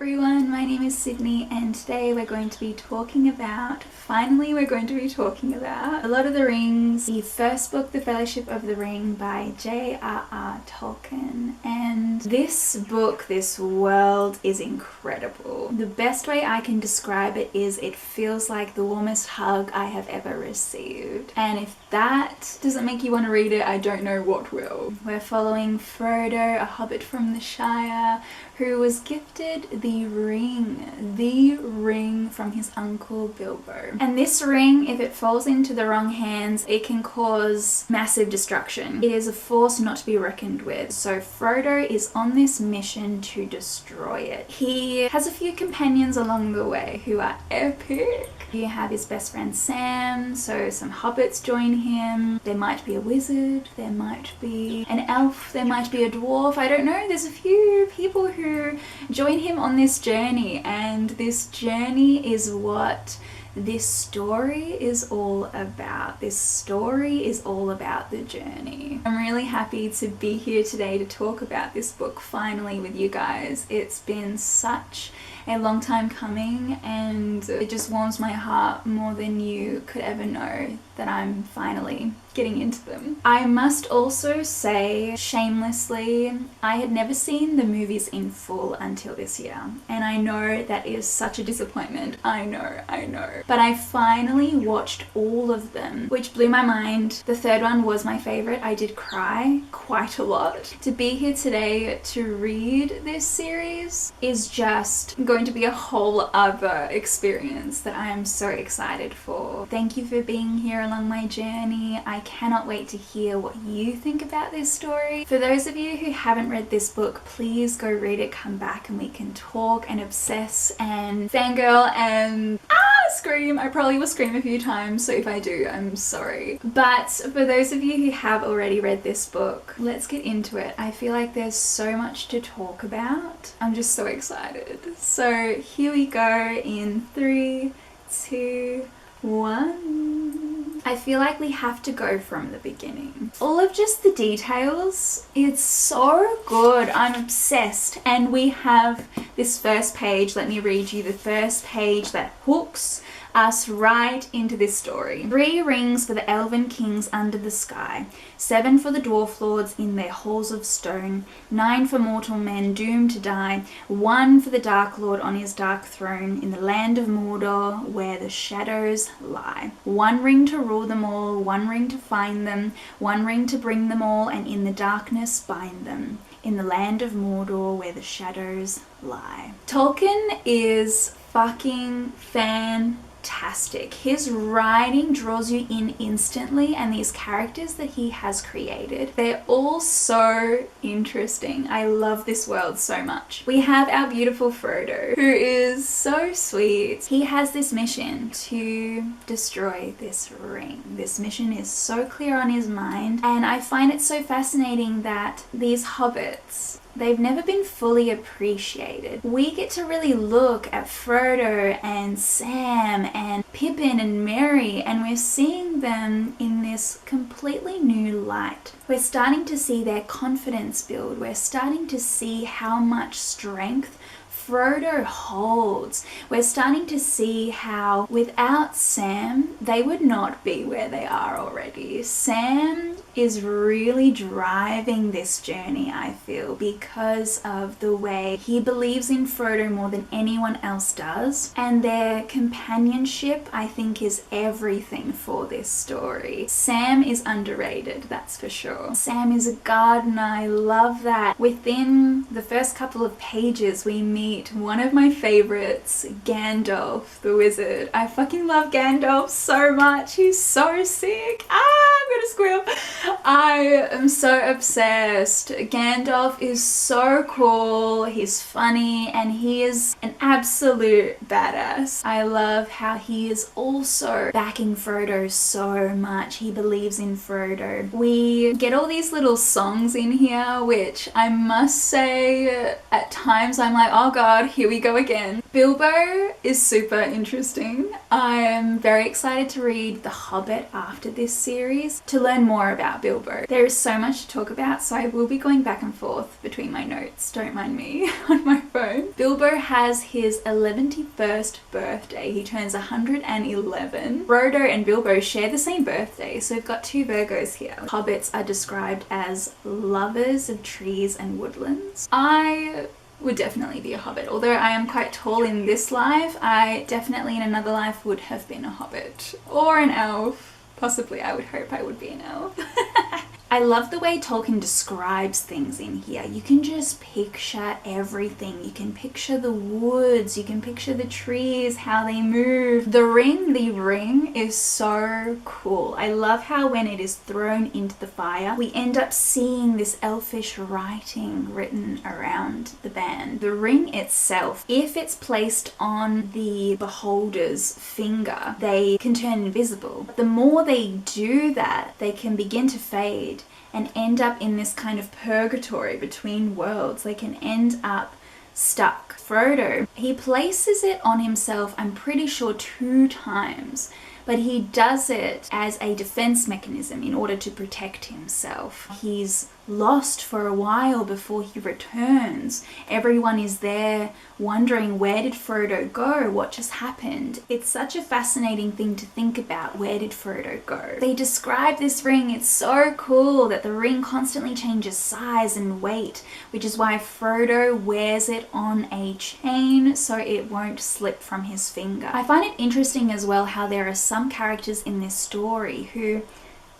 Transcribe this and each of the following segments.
everyone, my name is Sydney and today we're going to be talking about, finally we're going to be talking about A Lord of the Rings, the first book, The Fellowship of the Ring by J.R.R. Tolkien. And this book, this world is incredible. The best way I can describe it is it feels like the warmest hug I have ever received. And if that doesn't make you want to read it, I don't know what will. We're following Frodo, a hobbit from the Shire, who was gifted the ring from his uncle Bilbo. And this ring, if it falls into the wrong hands, it can cause massive destruction. It is a force not to be reckoned with. So Frodo is on this mission to destroy it. He has a few companions along the way who are epic. You have his best friend Sam, so some hobbits join him. There might be a wizard, there might be an elf, there might be a dwarf, I don't know. There's a few people who join him on this journey, and this journey is what this story is all about. This story is all about the journey. I'm really happy to be here today to talk about this book finally with you guys. It's been such a long time coming and it just warms my heart more than you could ever know that I'm finally getting into them. I must also say, shamelessly, I had never seen the movies in full until this year, and I know that is such a disappointment. I know. But I finally watched all of them, which blew my mind. The third one was my favorite. I did cry quite a lot. To be here today to read this series is just going to be a whole other experience that I am so excited for. Thank you for being here along my journey. I cannot wait to hear what you think about this story. For those of you who haven't read this book, please go read it, come back and we can talk and obsess and fangirl and scream. I probably will scream a few times, so if I do, I'm sorry. But for those of you who have already read this book, let's get into it. I feel like there's so much to talk about. I'm just so excited. So here we go in 3, 2, 1. I feel like we have to go from the beginning. All of just the details, it's so good. I'm obsessed. And we have this first page. Let me read you the first page that hooks us right into this story. 3 rings for the elven kings under the sky, 7 for the dwarf lords in their halls of stone, 9 for mortal men doomed to die, 1 for the dark lord on his dark throne in the land of Mordor where the shadows lie. 1 ring to rule them all, 1 ring to find them, 1 ring to bring them all and in the darkness bind them. In the land of Mordor where the shadows lie. Tolkien is fucking fantastic. His writing draws you in instantly, and these characters that he has created, they're all so interesting. I love this world so much. We have our beautiful Frodo, who is so sweet. He has this mission to destroy this ring. This mission is so clear on his mind, and I find it so fascinating that these hobbits, they've never been fully appreciated. We get to really look at Frodo and Sam and Pippin and Merry, and we're seeing them in this completely new light. We're starting to see their confidence build. We're starting to see how much strength Frodo holds. We're starting to see how without Sam, they would not be where they are already. Sam is really driving this journey, I feel, because of the way he believes in Frodo more than anyone else does. And their companionship, I think, is everything for this story. Sam is underrated, that's for sure. Sam is a gardener, I love that. Within the first couple of pages, we meet one of my favorites, Gandalf the wizard. I fucking love Gandalf so much. He's so sick. I'm gonna squeal. I am so obsessed. Gandalf is so cool, he's funny, and he is an absolute badass. I love how he is also backing Frodo so much. He believes in Frodo. We get all these little songs in here, which I must say at times I'm like, oh god, god, here we go again. Bilbo is super interesting. I'm very excited to read The Hobbit after this series to learn more about Bilbo. There is so much to talk about, so I will be going back and forth between my notes, don't mind me, on my phone. Bilbo has his 11th birthday. He turns 111. Frodo and Bilbo share the same birthday, so we've got two Virgos here. Hobbits are described as lovers of trees and woodlands. I would definitely be a hobbit. Although I am quite tall in this life, I definitely in another life would have been a hobbit. Or an elf. Possibly, I would hope I would be an elf. I love the way Tolkien describes things in here. You can just picture everything. You can picture the woods, you can picture the trees, how they move. The ring is so cool. I love how when it is thrown into the fire, we end up seeing this elfish writing written around the band. The ring itself, if it's placed on the beholder's finger, they can turn invisible. The more they do that, they can begin to fade and end up in this kind of purgatory between worlds. They can end up stuck. Frodo, he places it on himself, I'm pretty sure 2 times, but he does it as a defense mechanism in order to protect himself. He's lost for a while before he returns. Everyone is there wondering, where did Frodo go? What just happened? It's such a fascinating thing to think about. Where did Frodo go? They describe this ring. It's so cool that the ring constantly changes size and weight, which is why Frodo wears it on a chain so it won't slip from his finger. I find it interesting as well how there are some characters in this story who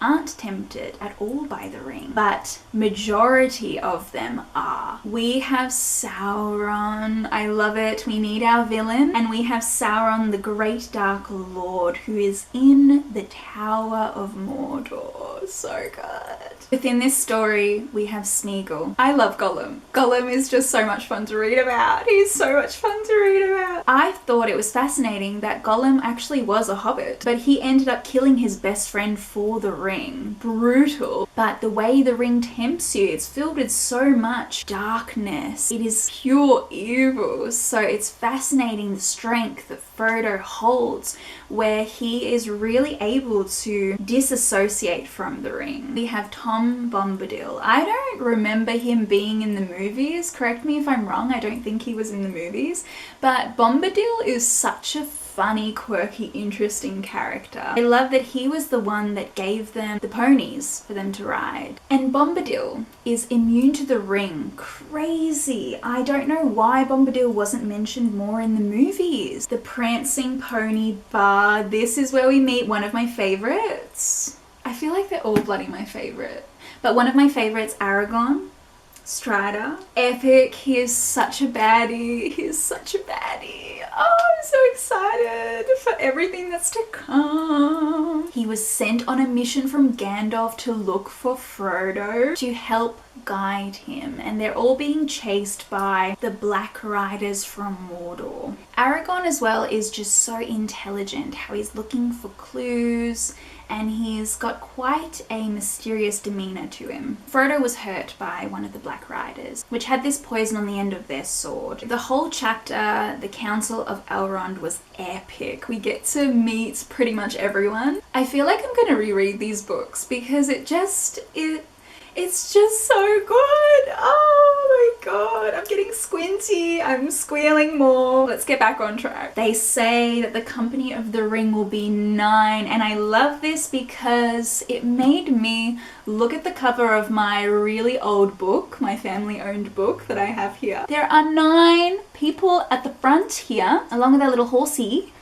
aren't tempted at all by the ring, but majority of them are. We have Sauron. I love it. We need our villain, and we have Sauron, the great dark lord, who is in the Tower of Mordor. So good. Within this story, we have Smeagol. I love Gollum. Gollum is just so much fun to read about. He's so much fun to read about. I thought it was fascinating that Gollum actually was a hobbit, but he ended up killing his best friend for the ring. Brutal. But the way the ring tempts you, it's filled with so much darkness. It is pure evil. So it's fascinating the strength that Frodo holds, where he is really able to disassociate from the ring. We have Tom Bombadil. I don't remember him being in the movies. Correct me if I'm wrong. I don't think he was in the movies. But Bombadil is such a funny, quirky, interesting character. I love that he was the one that gave them the ponies for them to ride. And Bombadil is immune to the ring. Crazy. I don't know why Bombadil wasn't mentioned more in the movies. The prancing pony bar. This is where we meet one of my favorites. I feel like they're all bloody my favorite. But one of my favorites, Aragorn. Strider. Epic. He is such a baddie. He is such a baddie. Oh, I'm so excited for everything that's to come. He was sent on a mission from Gandalf to look for Frodo to help guide him, and they're all being chased by the Black Riders from Mordor. Aragorn as well is just so intelligent, how he's looking for clues, and he's got quite a mysterious demeanor to him. Frodo was hurt by one of the Black Riders, which had this poison on the end of their sword. The whole chapter, the Council of Elrond, was epic. We get to meet pretty much everyone. I feel like I'm gonna reread these books because it's just so good. Oh my god, I'm getting squinty. I'm squealing more. Let's get back on track. They say that the Company of the Ring will be 9, and I love this because it made me look at the cover of my really old book, my family-owned book that I have here. There are 9 people at the front here, along with their little horsey.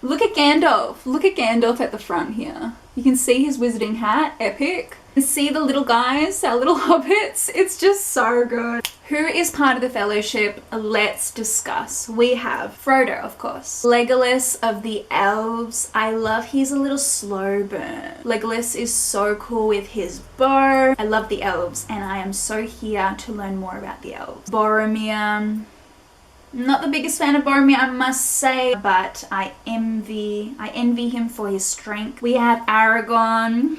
Look at Gandalf. Look at Gandalf at the front here. You can see his wizarding hat. Epic. See the little guys, our little hobbits. It's just so good. Who is part of the Fellowship? Let's discuss. We have Frodo, of course. Legolas of the Elves. I love he's a little slow burn. Legolas is so cool with his bow. I love the elves, and I am so here to learn more about the elves. Boromir. Not the biggest fan of Boromir, I must say, but I envy him for his strength. We have Aragorn.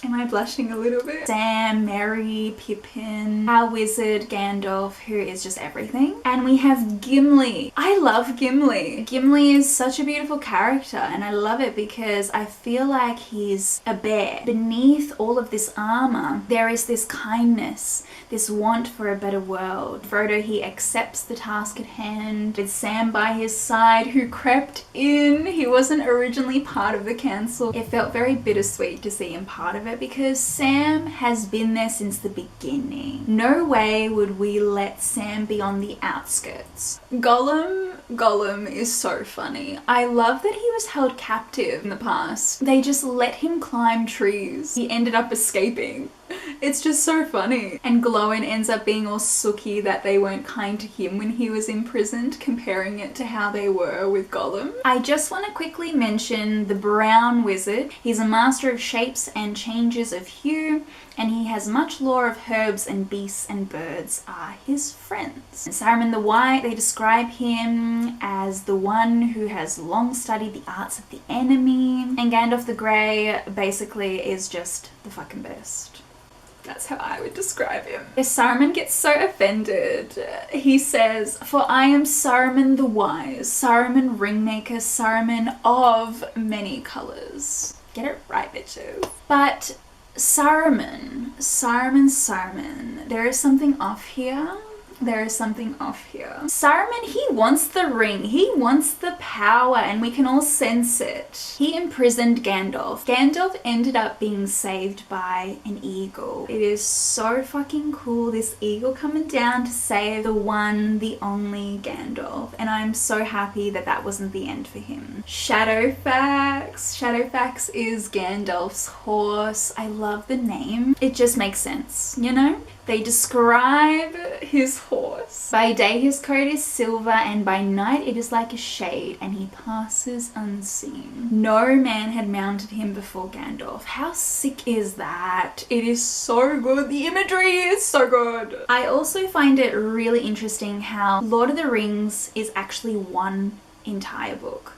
Am I blushing a little bit? Sam, Merry, Pippin, our wizard Gandalf, who is just everything. And we have Gimli. I love Gimli. Gimli is such a beautiful character, and I love it because I feel like he's a bear. Beneath all of this armor, there is this kindness, this want for a better world. Frodo, he accepts the task at hand with Sam by his side, who crept in. He wasn't originally part of the council. It felt very bittersweet to see him part of it because Sam has been there since the beginning. No way would we let Sam be on the outskirts. Gollum is so funny. I love that he was held captive in the past. They just let him climb trees. He ended up escaping. It's just so funny. And Glowin ends up being all sooky that they weren't kind to him when he was imprisoned, comparing it to how they were with Gollum. I just want to quickly mention the Brown Wizard. He's a master of shapes and changes of hue, and he has much lore of herbs, and beasts and birds are his friends. Saruman the White, they describe him as the one who has long studied the arts of the enemy. And Gandalf the Grey basically is just the fucking best. That's how I would describe him. Saruman gets so offended. He says, "For I am Saruman the Wise, Saruman Ringmaker, Saruman of many colours." Get it right, bitches. But Saruman, there is something off here. Saruman, he wants the ring. He wants the power, and we can all sense it. He imprisoned Gandalf. Gandalf ended up being saved by an eagle. It is so fucking cool, this eagle coming down to save the one, the only Gandalf. And I'm so happy that that wasn't the end for him. Shadowfax. Shadowfax is Gandalf's horse. I love the name. It just makes sense, you know? They describe his horse. By day his coat is silver, and by night it is like a shade, and he passes unseen. No man had mounted him before Gandalf. How sick is that? It is so good. The imagery is so good. I also find it really interesting how Lord of the Rings is actually one entire book.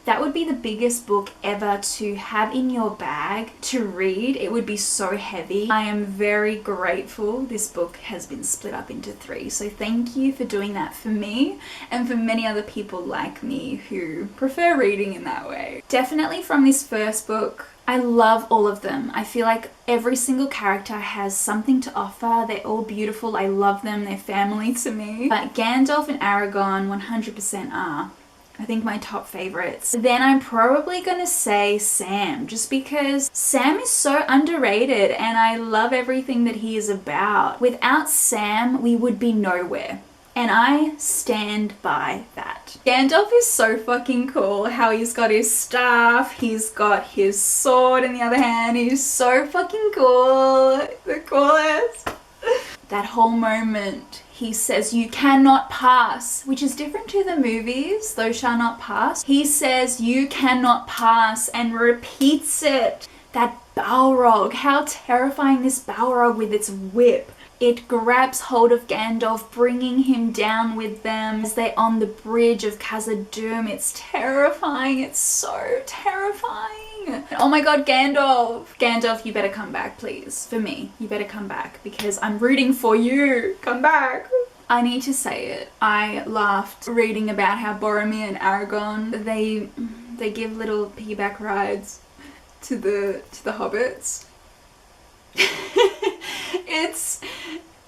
That would be the biggest book ever to have in your bag to read. It would be so heavy. I am very grateful this book has been split up into 3. So thank you for doing that for me and for many other people like me who prefer reading in that way. Definitely from this first book, I love all of them. I feel like every single character has something to offer. They're all beautiful. I love them. They're family to me. But Gandalf and Aragorn 100% are, I think, my top favorites. Then I'm probably gonna say Sam, just because Sam is so underrated and I love everything that he is about. Without Sam, we would be nowhere. And I stand by that. Gandalf is so fucking cool. How he's got his staff, he's got his sword in the other hand. He's so fucking cool. The coolest. That whole moment, he says, "You cannot pass," which is different to the movies, "Thou shalt not pass." He says, "You cannot pass," and repeats it. That Balrog, how terrifying this Balrog with its whip. It grabs hold of Gandalf, bringing him down with them as they're on the bridge of Khazad-dûm. It's terrifying. It's so terrifying. Oh my god, Gandalf. Gandalf, you better come back, please. For me, you better come back because I'm rooting for you. Come back. I need to say it. I laughed reading about how Boromir and Aragorn, they give little piggyback rides to the hobbits.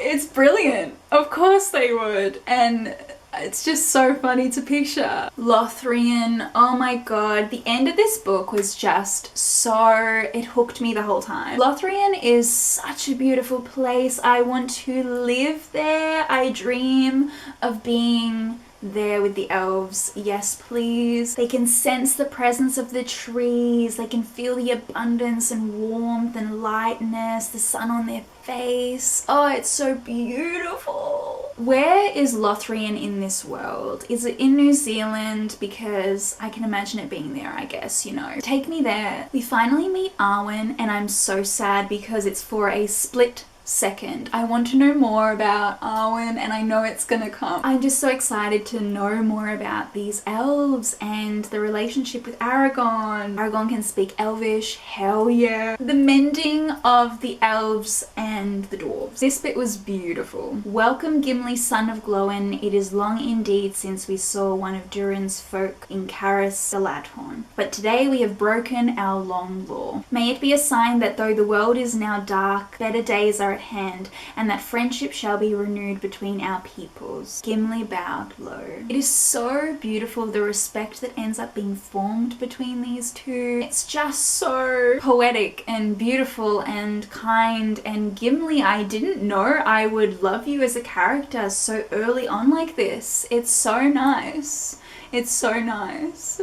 It's brilliant. Of course they would. And it's just so funny to picture. Lothlorien, oh my god. The end of this book was just so... it hooked me the whole time. Lothlorien is such a beautiful place. I want to live there. I dream of being there with the elves. Yes, please. They can sense the presence of the trees. They can feel the abundance and warmth and lightness, the sun on their face. Oh, it's so beautiful. Where is Lothlorien in this world? Is it in New Zealand? Because I can imagine it being there, I guess, you know. Take me there. We finally meet Arwen, and I'm so sad because it's for a split second. I want to know more about Arwen, and I know it's gonna come. I'm just so excited to know more about these elves and the relationship with Aragorn. Aragorn can speak Elvish, hell yeah. The mending of the elves and the dwarves. This bit was beautiful. Welcome Gimli, son of Glóin. It is long indeed since we saw one of Durin's folk in Caris Galathorn. But today we have broken our long law. May it be a sign that though the world is now dark, better days are at hand, and that friendship shall be renewed between our peoples. Gimli bowed low. It is so beautiful, the respect that ends up being formed between these two. It's just so poetic and beautiful and kind, and Gimli, I didn't know I would love you as a character so early on like this. It's so nice. It's so nice.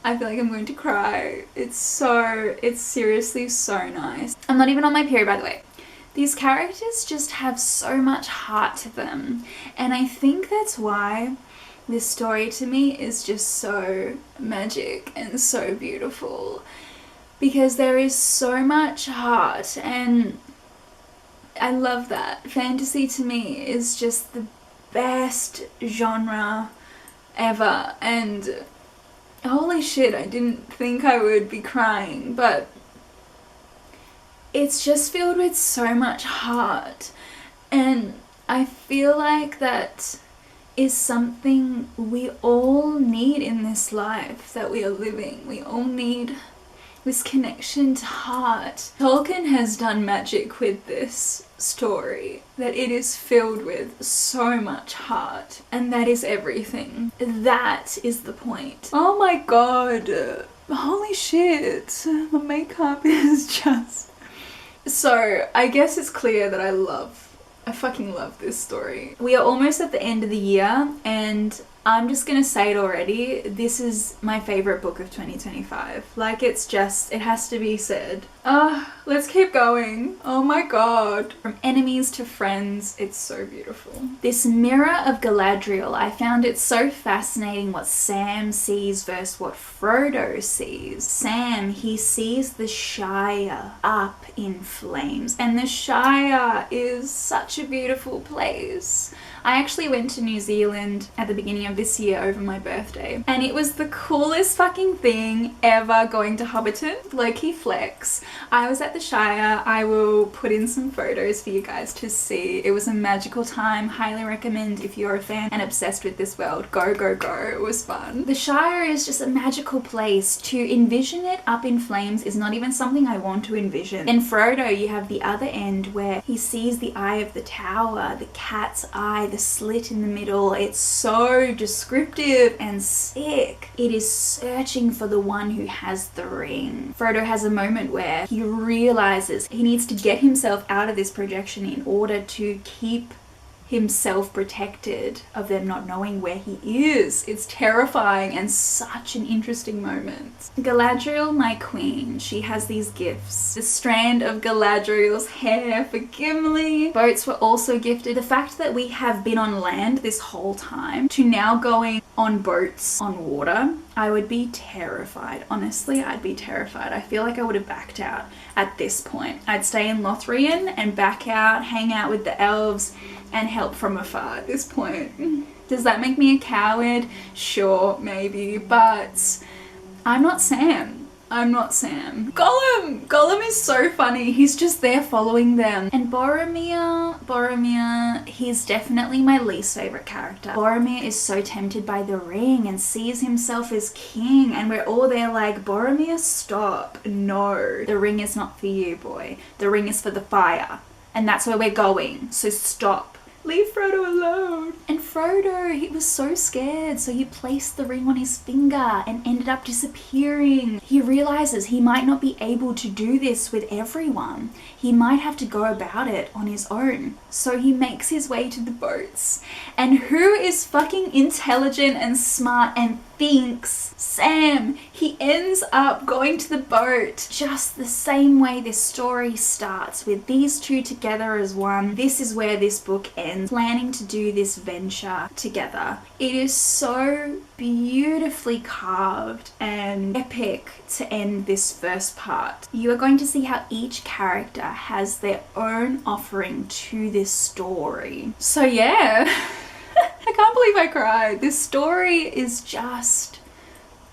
I feel like I'm going to cry. It's seriously so nice. I'm not even on my period, by the way. These characters just have so much heart to them, and I think that's why this story to me is just so magic and so beautiful, because there is so much heart, and I love that. Fantasy to me is just the best genre ever, and holy shit, I didn't think I would be crying, but it's just filled with so much heart, and I feel like that is something we all need in this life that we are living. We all need this connection to heart. Tolkien has done magic with this story, that it is filled with so much heart, and that is everything. That is the point. Oh my god, holy shit, my makeup is just... So, I guess it's clear that I fucking love this story. We are almost at the end of the year, and I'm just gonna say it already, this is my favorite book of 2025. Like, it has to be said. Let's keep going. Oh my god. From enemies to friends, it's so beautiful. This mirror of Galadriel, I found it so fascinating what Sam sees versus what Frodo sees. Sam, he sees the Shire up in flames, and the Shire is such a beautiful place. I actually went to New Zealand at the beginning of this year over my birthday, and it was the coolest fucking thing ever going to Hobbiton. Low-key flex. I was at the Shire. I will put in some photos for you guys to see. It was a magical time. Highly recommend if you're a fan and obsessed with this world. Go, go, go. It was fun. The Shire is just a magical place. To envision it up in flames is not even something I want to envision. In Frodo, you have the other end where he sees the eye of the tower, the cat's eye, the slit in the middle. It's so descriptive and sick. It is searching for the one who has the ring. Frodo has a moment where he realizes he needs to get himself out of this projection in order to keep himself protected of them not knowing where he is. It's terrifying and such an interesting moment. Galadriel, my queen, she has these gifts. The strand of Galadriel's hair for Gimli. Boats were also gifted. The fact that we have been on land this whole time to now going on boats on water, I would be terrified. Honestly, I'd be terrified. I feel like I would have backed out at this point. I'd stay in Lothlorien and back out, hang out with the elves, and help from afar at this point. Does that make me a coward? Sure, maybe, but I'm not Sam. I'm not Sam. Gollum! Gollum is so funny. He's just there following them. And Boromir, he's definitely my least favorite character. Boromir is so tempted by the ring and sees himself as king, and we're all there like, Boromir, stop. No, the ring is not for you, boy. The ring is for the fire. And that's where we're going, so stop. Leave Frodo alone. And Frodo, he was so scared, so he placed the ring on his finger and ended up disappearing. He realizes he might not be able to do this with everyone. He might have to go about it on his own. So he makes his way to the boats. And who is fucking intelligent and smart and thinks Sam. He ends up going to the boat just the same way this story starts, with these two together as one. This is where this book ends, planning to do this venture together. It is so beautifully carved and epic to end this first part. You are going to see how each character has their own offering to this story. So yeah, I can't believe I cried. This story is just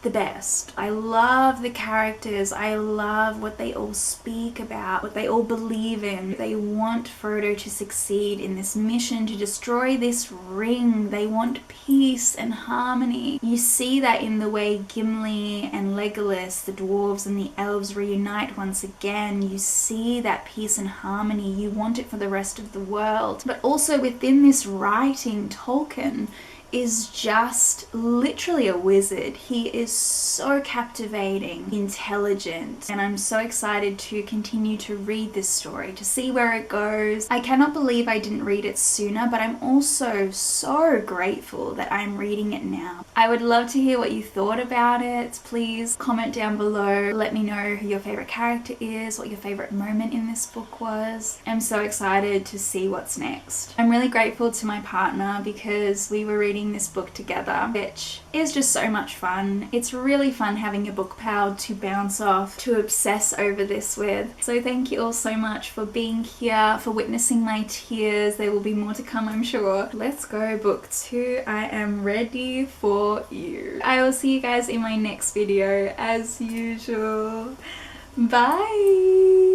the best. I love the characters. I love what they all speak about, what they all believe in. They want Frodo to succeed in this mission to destroy this ring. They want peace and harmony. You see that in the way Gimli and Legolas, the dwarves and the elves, reunite once again. You see that peace and harmony. You want it for the rest of the world. But also within this writing, Tolkien is just literally a wizard. He is so captivating, intelligent, and I'm so excited to continue to read this story, to see where it goes. I cannot believe I didn't read it sooner, but I'm also so grateful that I'm reading it now. I would love to hear what you thought about it. Please comment down below. Let me know who your favorite character is, what your favorite moment in this book was. I'm so excited to see what's next. I'm really grateful to my partner because we were reading this book together, which is just so much fun. It's really fun having a book pal to bounce off, to obsess over this with. So thank you all so much for being here, for witnessing my tears. There will be more to come, I'm sure. Let's go, book 2. I am ready for you. I will see you guys in my next video as usual. Bye!